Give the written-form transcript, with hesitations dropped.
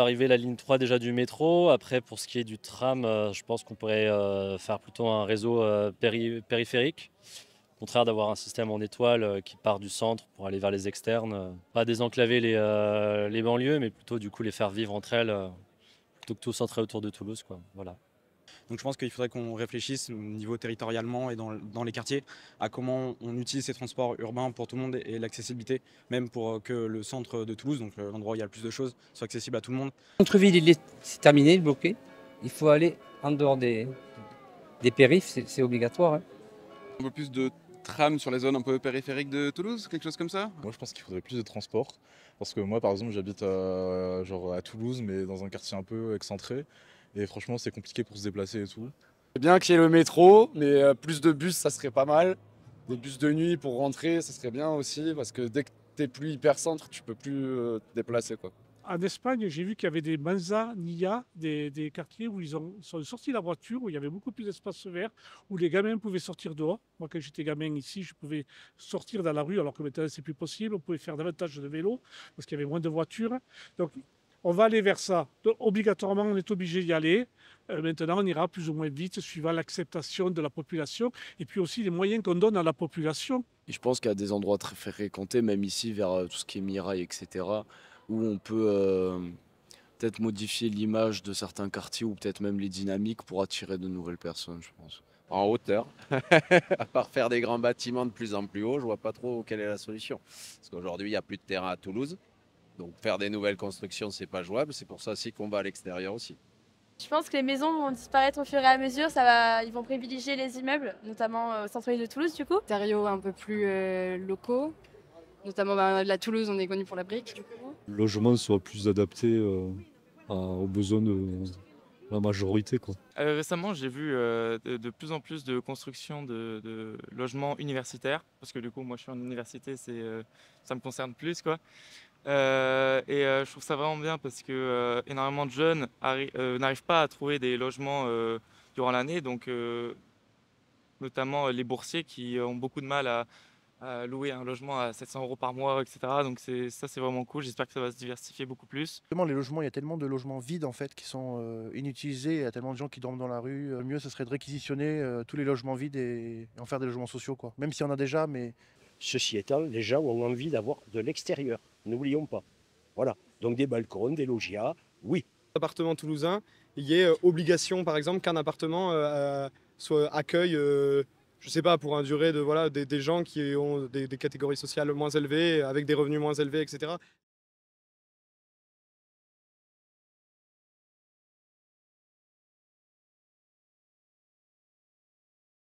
arriver la ligne 3 déjà du métro. Après, pour ce qui est du tram, je pense qu'on pourrait faire plutôt un réseau périphérique. Au contraire d'avoir un système en étoile qui part du centre pour aller vers les externes. Pas désenclaver les banlieues, mais plutôt du coup les faire vivre entre elles, plutôt que tout centré autour de Toulouse, quoi. Voilà. Donc je pense qu'il faudrait qu'on réfléchisse au niveau territorialement et dans les quartiers à comment on utilise ces transports urbains pour tout le monde et l'accessibilité, même pour que le centre de Toulouse, donc l'endroit où il y a le plus de choses, soit accessible à tout le monde. Le centre-ville, c'est terminé, il est bloqué. Il faut aller en dehors des périphes', c'est obligatoire, hein. Un peu plus de tram sur les zones un peu périphériques de Toulouse, quelque chose comme ça? Moi, je pense qu'il faudrait plus de transport. Parce que moi, par exemple, j'habite à Toulouse, mais dans un quartier un peu excentré. Et franchement, c'est compliqué pour se déplacer et tout. C'est bien qu'il y ait le métro, mais plus de bus, ça serait pas mal. Des bus de nuit pour rentrer, ça serait bien aussi, parce que dès que t'es plus hyper-centre, tu peux plus te déplacer, quoi. En Espagne, j'ai vu qu'il y avait des manzanillas, des quartiers où ils sont sortis de la voiture, où il y avait beaucoup plus d'espace vert, où les gamins pouvaient sortir dehors. Moi, quand j'étais gamin ici, je pouvais sortir dans la rue, alors que maintenant, c'est plus possible. On pouvait faire davantage de vélo, parce qu'il y avait moins de voitures. Donc, on va aller vers ça. Donc, obligatoirement, on est obligé d'y aller. Maintenant, on ira plus ou moins vite, suivant l'acceptation de la population, et puis aussi les moyens qu'on donne à la population. Et je pense qu'il y a des endroits très fréquentés, même ici, vers tout ce qui est Mirail, etc., où on peut peut-être modifier l'image de certains quartiers ou peut-être même les dynamiques pour attirer de nouvelles personnes, je pense. En hauteur. À part faire des grands bâtiments de plus en plus hauts, je vois pas trop quelle est la solution. Parce qu'aujourd'hui, il n'y a plus de terrain à Toulouse. Donc faire des nouvelles constructions, c'est pas jouable. C'est pour ça aussi qu'on va à l'extérieur aussi. Je pense que les maisons vont disparaître au fur et à mesure. Ils vont privilégier les immeubles, notamment au centre-ville de Toulouse, du coup. Matériaux un peu plus locaux, notamment la Toulouse, on est connu pour la brique. Du coup. Le logement soit plus adapté aux besoins de la majorité, quoi. Récemment, j'ai vu de plus en plus de construction de logements universitaires, parce que du coup, moi, je suis en université, ça me concerne plus, quoi. Je trouve ça vraiment bien parce que énormément de jeunes n'arrivent pas à trouver des logements durant l'année, donc notamment les boursiers qui ont beaucoup de mal à louer un logement à 700 euros par mois, etc. Donc c'est vraiment cool. J'espère que ça va se diversifier beaucoup plus. Justement, les logements, il y a tellement de logements vides en fait qui sont inutilisés. Il y a tellement de gens qui dorment dans la rue. Le mieux, ce serait de réquisitionner tous les logements vides et en faire des logements sociaux, quoi. Même s'il y en a déjà, mais ceci étant, les gens ont envie d'avoir de l'extérieur. N'oublions pas. Voilà. Donc des balcons, des loggias, oui. Appartement toulousain, il y ait obligation, par exemple, qu'un appartement accueille, je sais pas, pour un durée de des gens qui ont des catégories sociales moins élevées, avec des revenus moins élevés, etc.